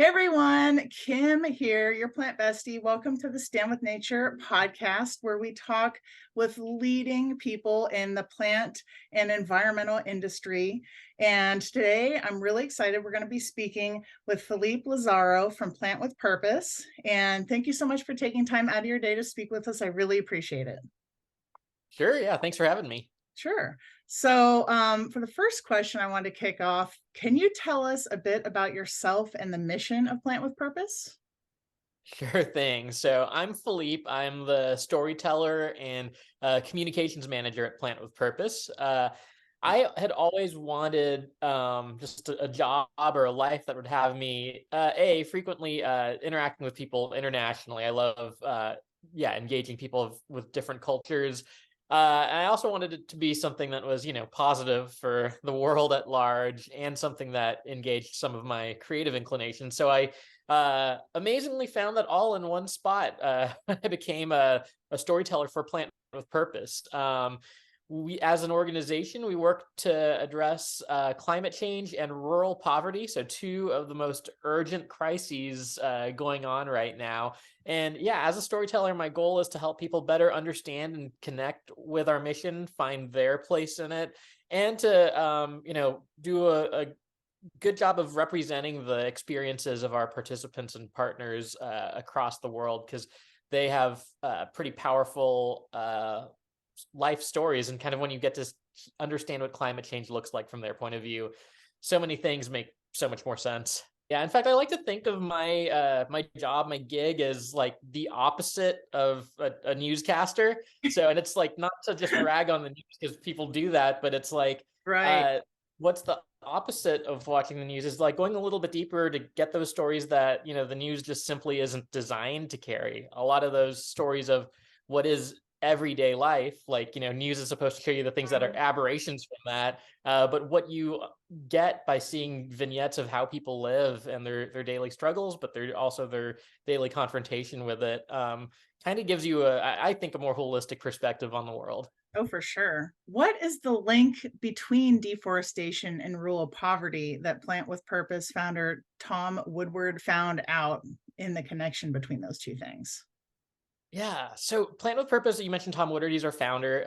Hey everyone, Kim here, your plant bestie. Welcome to the Stand with Nature podcast, where we talk with leading people in the plant and environmental industry. And today I'm really excited. We're going to be speaking with Philippe Lazaro from Plant with Purpose. And thank you so much for taking time out of your day to speak with us. I really appreciate it. Sure. Yeah. Thanks for having me. Sure. So, for the first question I want to kick off, can you tell us a bit about yourself and the mission of Plant with Purpose? Sure thing. So I'm Philippe. I'm the storyteller and communications manager at Plant with Purpose. I had always wanted just a job or a life that would have me frequently interacting with people internationally. I love engaging people with different cultures. And I also wanted it to be something that was, positive for the world at large and something that engaged some of my creative inclinations. So I amazingly found that all in one spot. I became a storyteller for Plant with Purpose. We, as an organization, we work to address climate change and rural poverty. So two of the most urgent crises going on right now. And yeah, as a storyteller, my goal is to help people better understand and connect with our mission, find their place in it, and to do a good job of representing the experiences of our participants and partners across the world, because they have pretty powerful life stories. And kind of when you get to understand what climate change looks like from their point of view, so many things make so much more sense. Yeah, in fact, I like to think of my job, my gig, as like the opposite of a newscaster. So, and it's like not to just rag on the news because people do that, but it's like, Right. uh, what's the opposite of watching the news is like going a little bit deeper to get those stories that the news just simply isn't designed to carry. A lot of those stories of what is everyday life, like news is supposed to show you the things that are aberrations from that, but what you get by seeing vignettes of how people live and their daily struggles, but they're also their daily confrontation with it, kind of gives you I think a more holistic perspective on the world. Oh, for sure. What is the link between deforestation and rural poverty that Plant with Purpose founder Tom Woodward found out in the connection between those two things? Yeah. So Plant with Purpose, you mentioned Tom Woodard, he's our founder.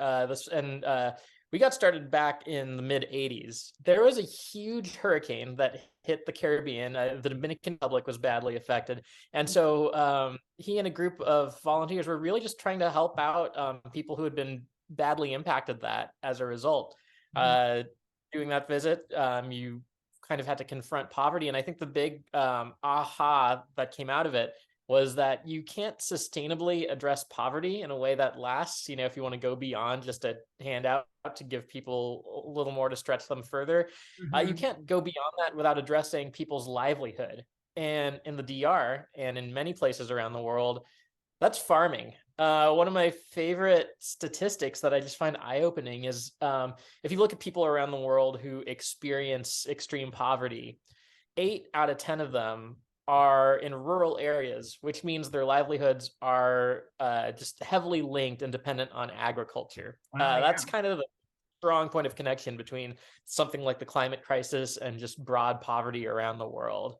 We got started back in the mid 80s. There was a huge hurricane that hit the Caribbean. The Dominican Republic was badly affected. And so he and a group of volunteers were really just trying to help out people who had been badly impacted that as a result. Mhm. Uh, Doing that visit, you kind of had to confront poverty. And I think the big aha that came out of it was that you can't sustainably address poverty in a way that lasts. If you want to go beyond just a handout to give people a little more to stretch them further, you Mhm. can't go beyond that without addressing people's livelihood. And in the DR and in many places around the world, that's farming. One of my favorite statistics that I just find eye-opening is if you look at people around the world who experience extreme poverty, 8 out of 10 of them are in rural areas, which means their livelihoods are just heavily linked and dependent on agriculture. Wow, That's yeah. kind of the strong point of connection between something like the climate crisis and just broad poverty around the world.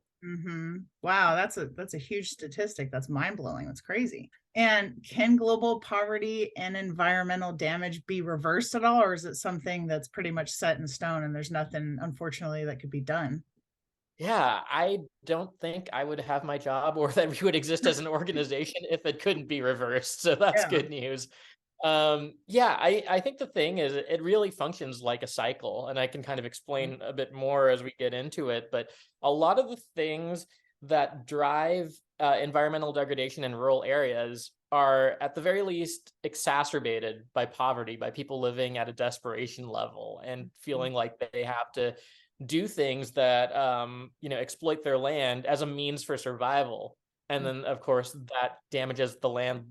Wow, that's a huge statistic. That's mind-blowing. That's crazy. And can global poverty and environmental damage be reversed at all, or is it something that's pretty much set in stone and there's nothing, unfortunately, that could be done? Yeah, I don't think I would have my job or that we would exist as an organization if it couldn't be reversed. So that's Yeah. good news. Yeah, I think the thing is it really functions like a cycle, and I can kind of explain a bit more as we get into it. But a lot of the things that drive environmental degradation in rural areas are at the very least exacerbated by poverty, by people living at a desperation level and feeling like they have to do things that exploit their land as a means for survival. And then of course that damages the land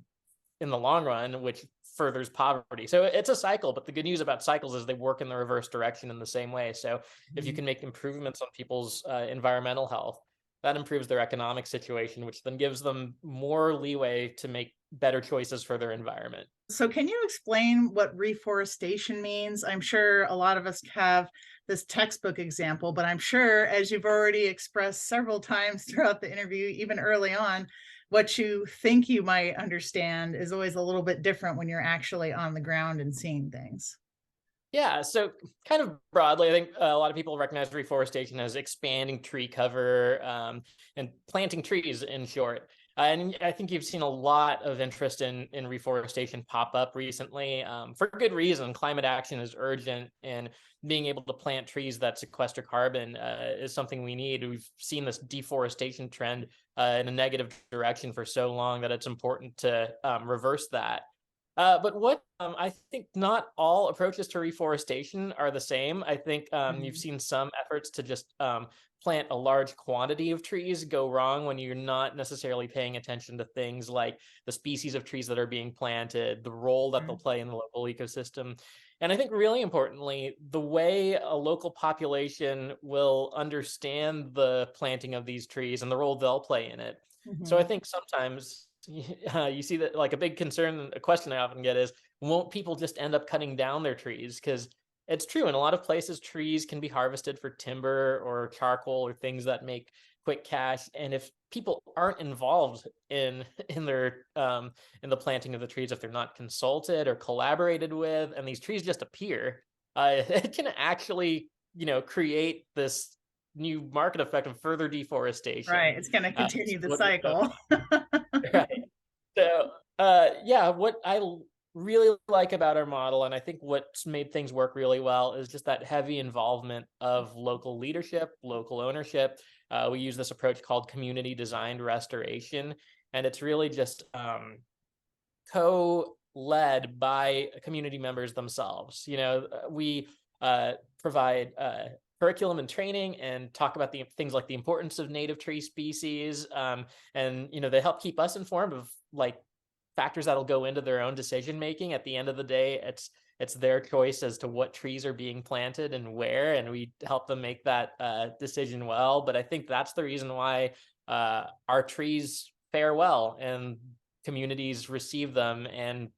in the long run, which furthers poverty. So it's a cycle, but the good news about cycles is they work in the reverse direction in the same way. So if you Mhm. can make improvements on people's environmental health, that improves their economic situation, which then gives them more leeway to make better choices for their environment. So can you explain what reforestation means? I'm sure a lot of us have this textbook example, but I'm sure, as you've already expressed several times throughout the interview, even early on, what you think you might understand is always a little bit different when you're actually on the ground and seeing things. Yeah, so kind of broadly, I think a lot of people recognize reforestation as expanding tree cover, and planting trees, in short. And I think you've seen a lot of interest in reforestation pop up recently, for good reason. Climate action is urgent, and being able to plant trees that sequester carbon is something we need. We've seen this deforestation trend in a negative direction for so long that it's important to reverse that. But what I think not all approaches to reforestation are the same. I think you've Mhm. seen some efforts to just plant a large quantity of trees go wrong when you're not necessarily paying attention to things like the species of trees that are being planted, the role that they'll Mhm. play in the local ecosystem. And I think really importantly, the way a local population will understand the planting of these trees and the role they'll play in it. So I Mhm. think sometimes you see that, like, a big concern, a question I often get is, won't people just end up cutting down their trees? Because it's true, in a lot of places, trees can be harvested for timber or charcoal or things that make quick cash. And if people aren't involved in in the planting of the trees, if they're not consulted or collaborated with, and these trees just appear, it can actually, create this new market effect of further deforestation. Right. It's going to So continue the what cycle. Right. So, yeah, what really like about our model, and I think what's made things work really well, is just that heavy involvement of local leadership, local ownership. We use this approach called community designed restoration, and it's really just co-led by community members themselves. We provide curriculum and training and talk about the things like the importance of native tree species, and they help keep us informed of like factors that'll go into their own decision making. At the end of the day, it's their choice as to what trees are being planted and where, and we help them make that decision well. But I think that's the reason why our trees fare well, and communities receive them and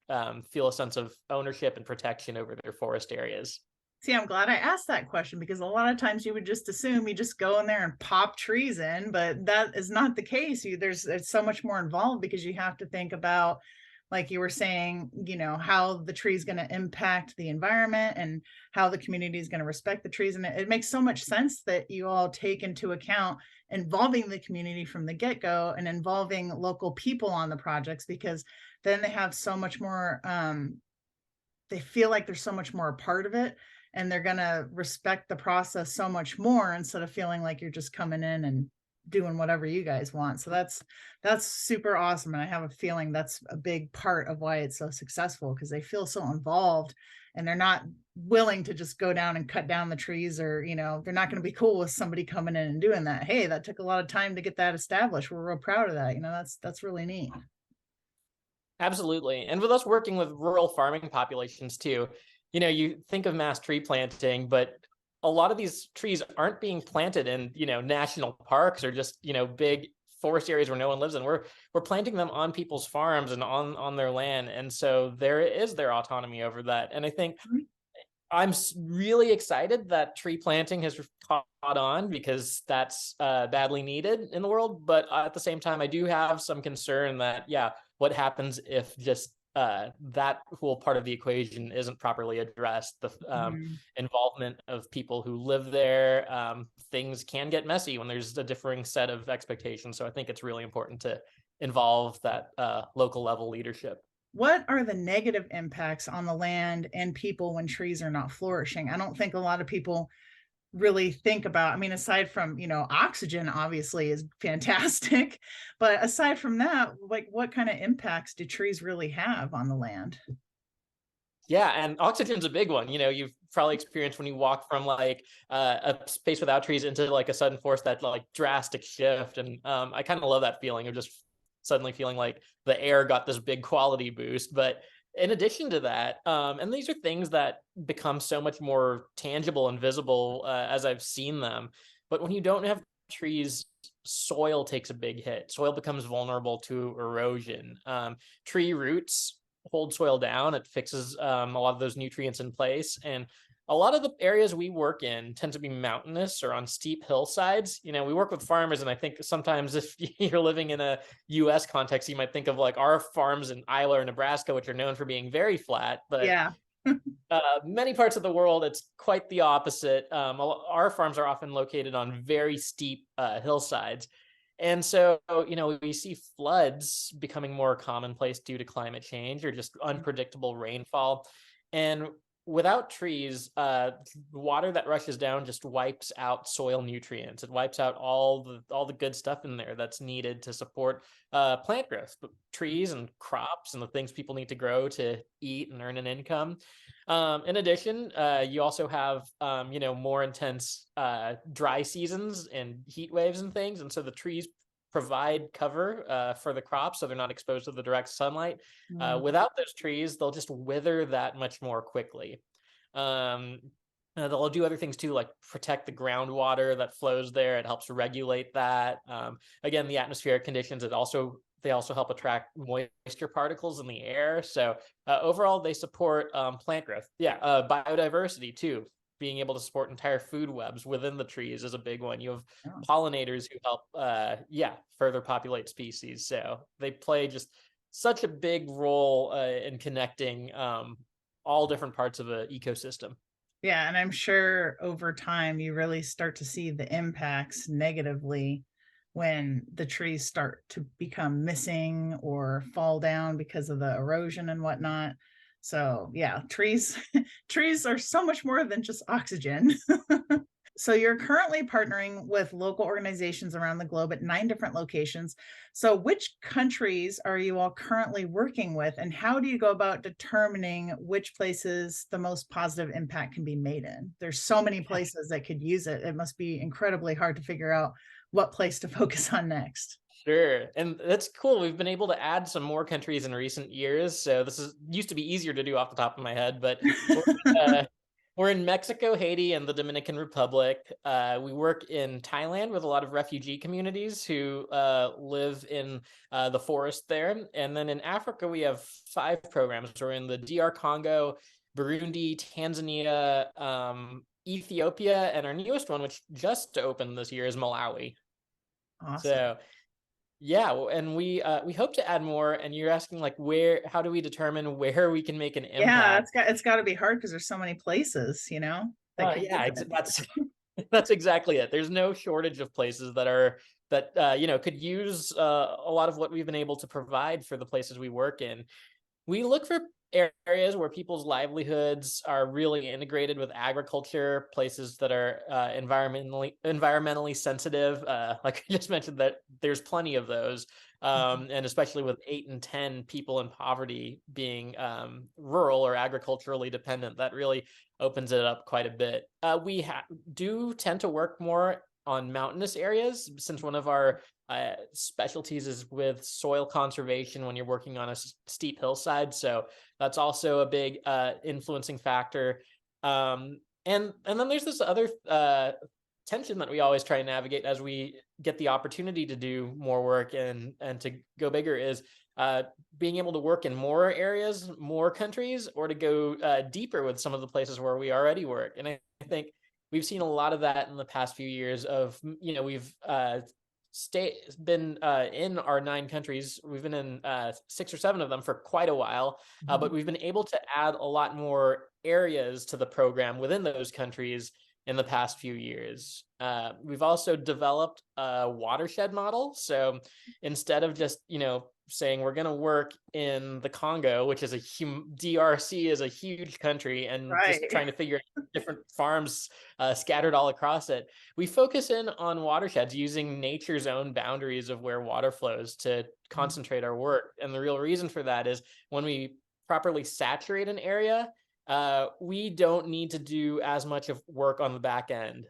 feel a sense of ownership and protection over their forest areas. See, I'm glad I asked that question because a lot of times you would just assume you just go in there and pop trees in, but that is not the case. There's so much more involved because you have to think about, like you were saying, how the tree is going to impact the environment and how the community is going to respect the trees. And it makes so much sense that you all take into account involving the community from the get-go and involving local people on the projects, because then they have so much more, they feel like they're so much more a part of it, and they're going to respect the process so much more instead of feeling like you're just coming in and doing whatever you guys want. So that's super awesome, and I have a feeling that's a big part of why it's so successful, because they feel so involved and they're not willing to just go down and cut down the trees, or they're not going to be cool with somebody coming in and doing that. Hey, that took a lot of time to get that established. We're real proud of that. That's really neat. Absolutely. And with us working with rural farming populations too, you think of mass tree planting, but a lot of these trees aren't being planted in, national parks or just, big forest areas where no one lives in. We're planting them on people's farms and on their land. And so there is their autonomy over that. And I think I'm really excited that tree planting has caught on, because that's badly needed in the world. But at the same time, I do have some concern that, yeah, what happens if just that whole part of the equation isn't properly addressed? The Mhm. involvement of people who live there, things can get messy when there's a differing set of expectations. So I think it's really important to involve that local level leadership. What are the negative impacts on the land and people when trees are not flourishing? I don't think a lot of people really think about, I mean, aside from, oxygen obviously is fantastic, but aside from that, like what kind of impacts do trees really have on the land? Yeah, and oxygen's a big one. You've probably experienced when you walk from like a space without trees into like a sudden forest, that like drastic shift. And I kind of love that feeling of just suddenly feeling like the air got this big quality boost. But in addition to that, and these are things that become so much more tangible and visible as I've seen them. But when you don't have trees soil takes a big hit. Soil becomes vulnerable to erosion. Tree roots hold soil down. It fixes a lot of those nutrients in place. And a lot of the areas we work in tend to be mountainous or on steep hillsides. You know, we work with farmers, and I think sometimes if you're living in a US context, you might think of like our farms in Iowa or Nebraska, which are known for being very flat, but Yeah. many parts of the world, it's quite the opposite. Our farms are often located on very steep hillsides. And so, you know, we see floods becoming more commonplace due to climate change or just unpredictable rainfall. And without trees, water that rushes down just wipes out soil nutrients. It wipes out all the good stuff in there that's needed to support plant growth, but trees and crops and the things people need to grow to eat and earn an income. In addition, you also have you know, more intense dry seasons and heat waves and things, and so the trees provide cover for the crops, so they're not exposed to the direct sunlight. Mm. Without those trees, they'll just wither that much more quickly. Um, they'll do other things too, like protect the groundwater that flows there. It helps regulate that. Again, the atmospheric conditions. They also help attract moisture particles in the air. So overall, they support plant growth. Yeah, biodiversity too. Being able to support entire food webs within the trees is a big one. You have Oh. pollinators who help, further populate species. So they play just such a big role in connecting all different parts of an ecosystem. Yeah, and I'm sure over time you really start to see the impacts negatively when the trees start to become missing or fall down because of the erosion and whatnot. So yeah, trees trees are so much more than just oxygen. So you're currently partnering with local organizations around the globe at 9 different locations. So which countries are you all currently working with, and how do you go about determining which places the most positive impact can be made in? There's so many places that could use it. It must be incredibly hard to figure out what place to focus on next. Sure. And that's cool. We've been able to add some more countries in recent years. So this is used to be easier to do off the top of my head, but we're, uh, we're in Mexico, Haiti, and the Dominican Republic. We work in Thailand with a lot of refugee communities who live in the forest there. And then in Africa, we have 5 programs. We're in the DR Congo, Burundi, Tanzania, Ethiopia, and our newest one, which just opened this year, is Malawi. Awesome. So yeah, and we hope to add more. And you're asking like how do we determine where we can make an Yeah, impact? it's got to be hard because there's so many places, that could Yeah, use it. that's that's exactly it. There's no shortage of places that you know, could use a lot of what we've been able to provide for the places we work in. We look for areas where people's livelihoods are really integrated with agriculture, places that are environmentally sensitive. Like I just mentioned, that there's plenty of those, and especially with 8 in 10 people in poverty being rural or agriculturally dependent, that really opens it up quite a bit. We do tend to work more on mountainous areas, since one of our specialties is with soil conservation when you're working on a steep hillside. So that's also a big influencing factor. And then there's this other tension that we always try and navigate as we get the opportunity to do more work and to go bigger, is being able to work in more areas, more countries, or to go deeper with some of the places where we already work. And I think we've seen a lot of that in the past few years of, you know, we've been in our 9 countries. We've been in 6 or 7 of them for quite a while, but we've been able to add a lot more areas to the program within those countries in the past few years. We've also developed a watershed model. So instead of just, you know, saying we're going to work in the Congo, which is DRC is a huge country, and just Right. trying to figure out different farms scattered all across it, we focus in on watersheds using nature's own boundaries of where water flows to concentrate our work. And the real reason for that is when we properly saturate an area, we don't need to do as much of work on the back end.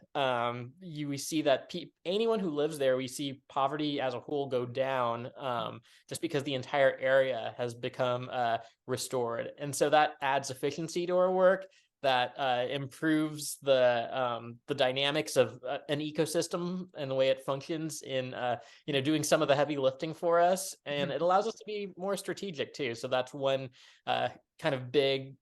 We see that anyone who lives there, we see poverty as a whole go down, just because the entire area has become restored. And so that adds efficiency to our work. that improves the dynamics of an ecosystem and the way it functions in doing some of the heavy lifting for us, and Mhm. it allows us to be more strategic too. So that's one kind of big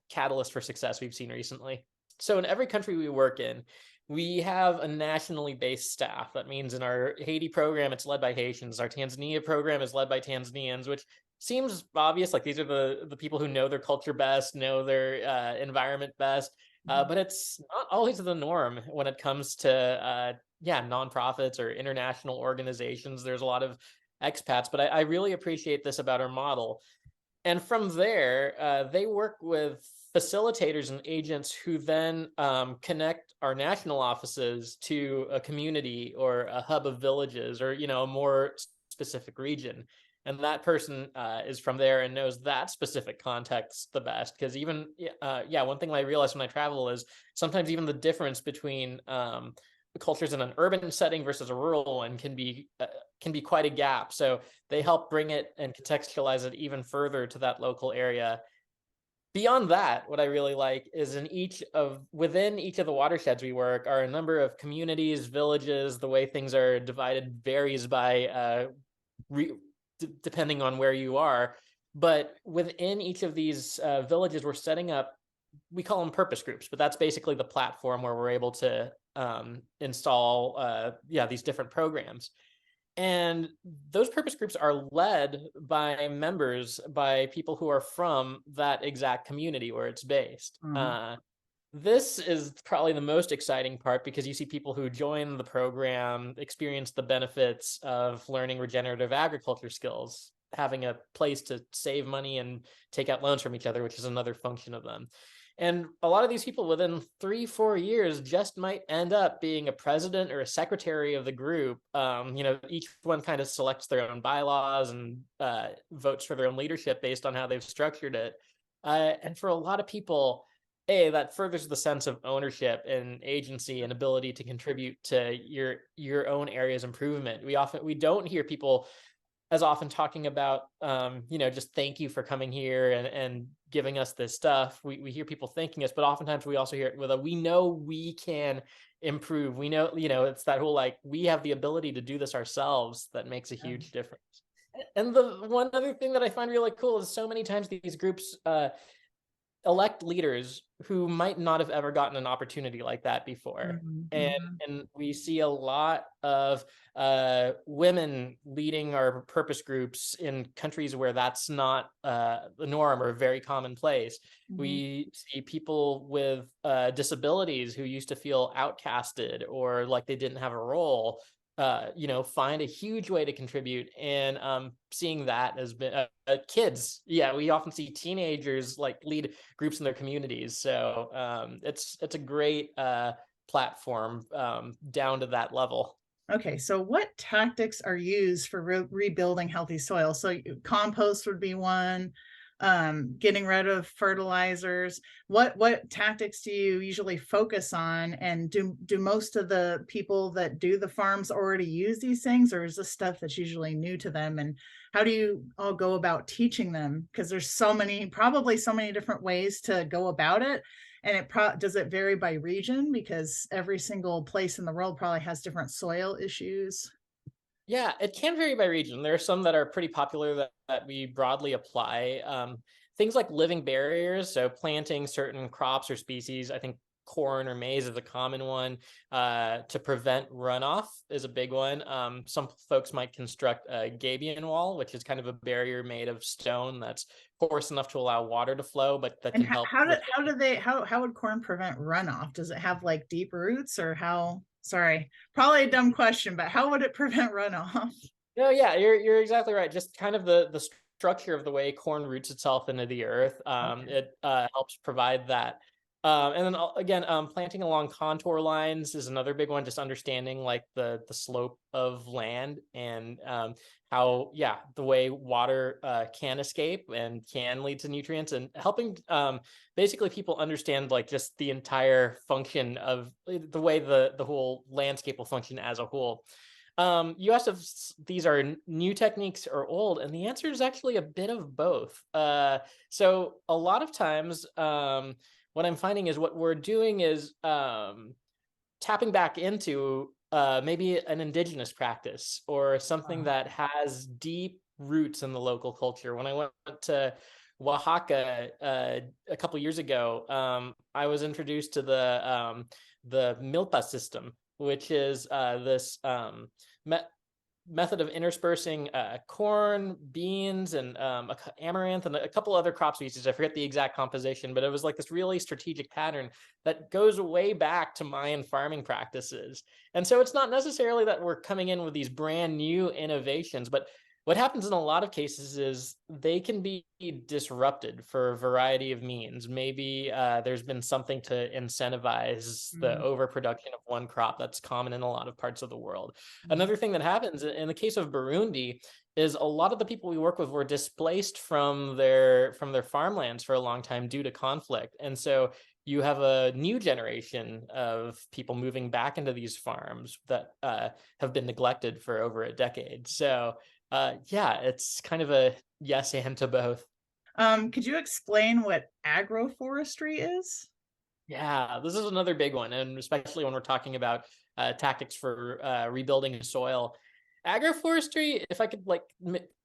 catalyst for success we've seen recently. So in every country we work in, we have a nationally based staff. That means in our Haiti program, it's led by Haitians. Our Tanzania program is led by Tanzanians, which seems obvious. Like these are the people who know their culture best, know their environment best. Mhm. But it's not always the norm when it comes to nonprofits or international organizations. There's a lot of expats, but I really appreciate this about our model. And from there, they work with facilitators and agents who then connect our national offices to a community or a hub of villages, or a more specific region. And that person is from there and knows that specific context the best. Because even one thing I realized when I travel is sometimes even the difference between cultures in an urban setting versus a rural one can be quite a gap. So they help bring it and contextualize it even further to that local area. Beyond that, what I really like is within each of the watersheds we work are a number of communities, villages. The way things are divided varies by depending on where you are. But within each of these villages, we're setting up, we call them purpose groups, but that's basically the platform where we're able to install these different programs. And those purpose groups are led by members, by people who are from that exact community where it's based. Mhm. This is probably the most exciting part, because you see people who join the program experience the benefits of learning regenerative agriculture skills, having a place to save money and take out loans from each other, which is another function of them. And a lot of these people within 3-4 years just might end up being a president or a secretary of the group. Each one kind of selects their own bylaws and votes for their own leadership based on how they've structured it. And for a lot of people, that furthers the sense of ownership and agency and ability to contribute to your own area's improvement. We don't hear people as often talking about just thank you for coming here and giving us this stuff. We hear people thanking us, but oftentimes we also hear it with we know we can improve. We know, it's that whole like we have the ability to do this ourselves that makes a Yeah. huge difference. And the one other thing that I find really cool is so many times these groups elect leaders who might not have ever gotten an opportunity like that before. Mhm. And Mhm. and we see a lot of women leading our purpose groups in countries where that's not the norm or very commonplace. Mhm. We see people with disabilities who used to feel outcasted or like they didn't have a role, find a huge way to contribute. And seeing that has been kids. Yeah, we often see teenagers like lead groups in their communities. So it's a great platform down to that level. Okay, so what tactics are used for rebuilding healthy soil? So compost would be one, getting rid of fertilizers. What tactics do you usually focus on? And do most of the people that do the farms already use these things, or is this stuff that's usually new to them? And how do you all go about teaching them? Because there's probably so many different ways to go about it. And does it vary by region, because every single place in the world probably has different soil issues? Yeah, it can vary by region. There are some that are pretty popular that we broadly apply. Things like living barriers, so planting certain crops or species. I think corn or maize is a common one. To prevent runoff is a big one. Some folks might construct a gabion wall, which is kind of a barrier made of stone that's coarse enough to allow water to flow, but that And can help how do retain. they how would corn prevent runoff? Does it have like deep roots, or how? Sorry, probably a dumb question, but how would it prevent runoff? No, yeah, you're exactly right. Just kind of the structure of the way corn roots itself into the earth. Okay. It helps provide that. And then again, planting along contour lines is another big one. Just understanding like the slope of land and how the way water can escape and can lead to nutrients, and helping basically people understand like just the entire function of the way the whole landscape will function as a whole. You asked if these are new techniques or old, and the answer is actually a bit of both. So a lot of times, what I'm finding is what we're doing is tapping back into maybe an indigenous practice or something that has deep roots in the local culture. When I went to Oaxaca a couple years ago, I was introduced to the milpa system, which is this method of interspersing corn, beans, and amaranth, and a couple other crop species. I forget the exact composition, but it was like this really strategic pattern that goes way back to Mayan farming practices. And so it's not necessarily that we're coming in with these brand new innovations, but what happens in a lot of cases is they can be disrupted for a variety of means. Maybe there's been something to incentivize the overproduction of one crop that's common in a lot of parts of the world. Another thing that happens in the case of Burundi is a lot of the people we work with were displaced from their farmlands for a long time due to conflict. And so you have a new generation of people moving back into these farms that have been neglected for over a decade. So yeah, it's kind of a yes and to both. Could you explain what agroforestry is? Yeah, this is another big one, and especially when we're talking about tactics for rebuilding soil. Agroforestry, if I could like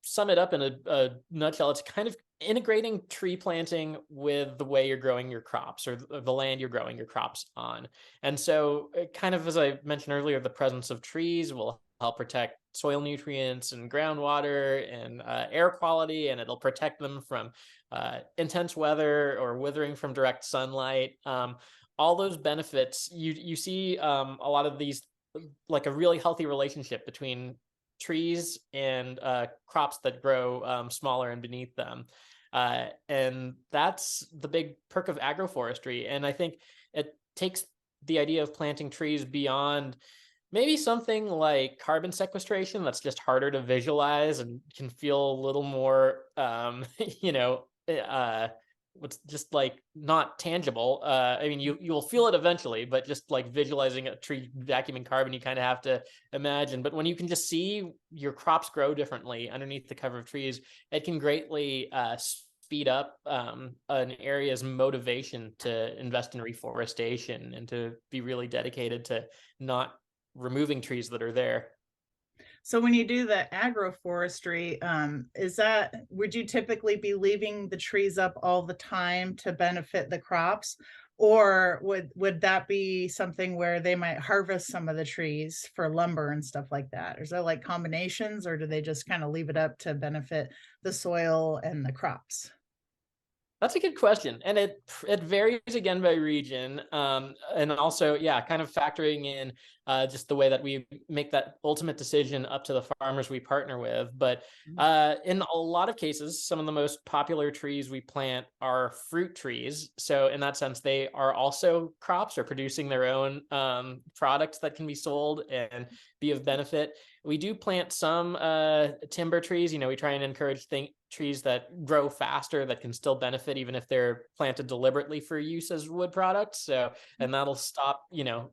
sum it up in a nutshell, it's kind of integrating tree planting with the way you're growing your crops or the land you're growing your crops on. And so, kind of as I mentioned earlier, the presence of trees will help protect soil nutrients and groundwater and air quality, and it'll protect them from intense weather or withering from direct sunlight. All those benefits, you see a lot of these, like a really healthy relationship between trees and crops that grow smaller and beneath them. And that's the big perk of agroforestry. And I think it takes the idea of planting trees beyond maybe something like carbon sequestration that's just harder to visualize and can feel a little more, you know, what's just like not tangible. I mean, you will feel it eventually, but just like visualizing a tree vacuuming carbon, you kind of have to imagine. But when you can just see your crops grow differently underneath the cover of trees, it can greatly speed up an area's motivation to invest in reforestation and to be really dedicated to not removing trees that are there. So when you do the agroforestry, would you typically be leaving the trees up all the time to benefit the crops? Or would that be something where they might harvest some of the trees for lumber and stuff like that? Is there like combinations, or do they just kind of leave it up to benefit the soil and the crops? That's a good question, and it varies again by region, and also, yeah, kind of factoring in just the way that we make that ultimate decision up to the farmers we partner with. But in a lot of cases, some of the most popular trees we plant are fruit trees. So in that sense, they are also crops or producing their own products that can be sold and be of benefit. We do plant some timber trees. You know, we try and encourage trees that grow faster that can still benefit even if they're planted deliberately for use as wood products. So, and that'll stop, you know,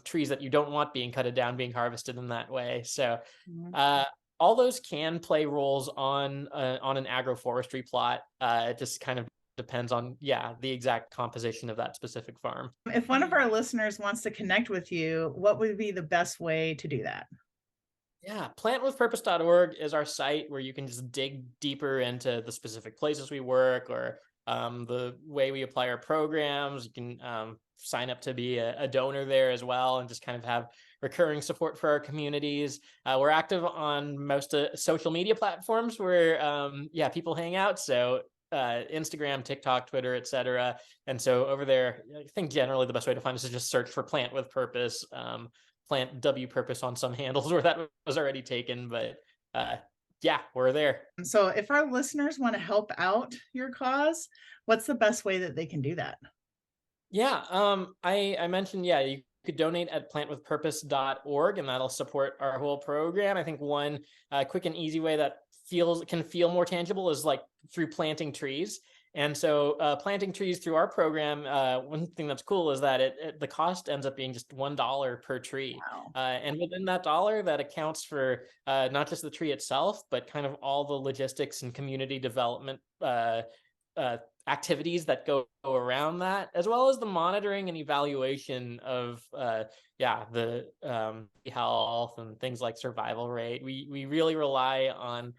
trees that you don't want being cut down being harvested in that way. So, Mhm. all those can play roles on an agroforestry plot. It just kind of depends on, yeah, the exact composition of that specific farm. If one of our listeners wants to connect with you, what would be the best way to do that? Yeah, plantwithpurpose.org is our site where you can just dig deeper into the specific places we work or the way we apply our programs. You can sign up to be a donor there as well and just kind of have recurring support for our communities. We're active on most social media platforms where, yeah, people hang out. So Instagram, TikTok, Twitter, etc. And so over there, I think generally the best way to find us is just search for Plant with Purpose. Plant W Purpose on some handles where that was already taken, but yeah, we're there. So if our listeners want to help out your cause, what's the best way that they can do that? Yeah, I mentioned, yeah, you could donate at plantwithpurpose.org and that'll support our whole program. I think one quick and easy way that can feel more tangible is like through planting trees. And so planting trees through our program, one thing that's cool is that the cost ends up being just $1 per tree. Wow. And within that dollar, that accounts for not just the tree itself, but kind of all the logistics and community development uh, activities that go around that, as well as the monitoring and evaluation of the health and things like survival rate. We really rely on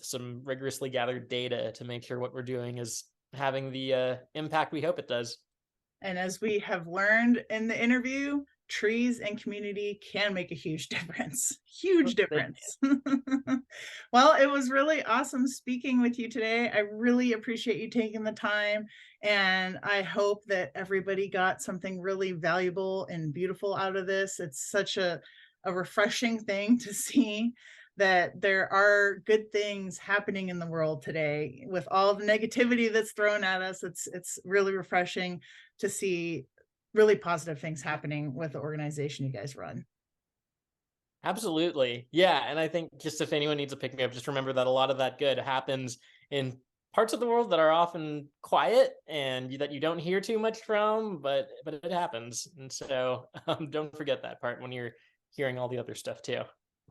some rigorously gathered data to make sure what we're doing is having the impact we hope it does. And as we have learned in the interview, trees and community can make a huge difference. Huge difference. Well, it was really awesome speaking with you today. I really appreciate you taking the time. And I hope that everybody got something really valuable and beautiful out of this. It's such a refreshing thing to see that there are good things happening in the world today with all the negativity that's thrown at us. It's really refreshing to see really positive things happening with the organization you guys run. Absolutely. Yeah. And I think just if anyone needs a pick me up, just remember that a lot of that good happens in parts of the world that are often quiet and that you don't hear too much from, but it happens. And so don't forget that part when you're hearing all the other stuff too.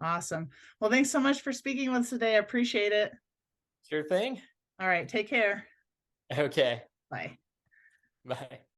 Awesome. Well, thanks so much for speaking with us today. I appreciate it. Sure thing. All right. Take care. Okay. Bye. Bye.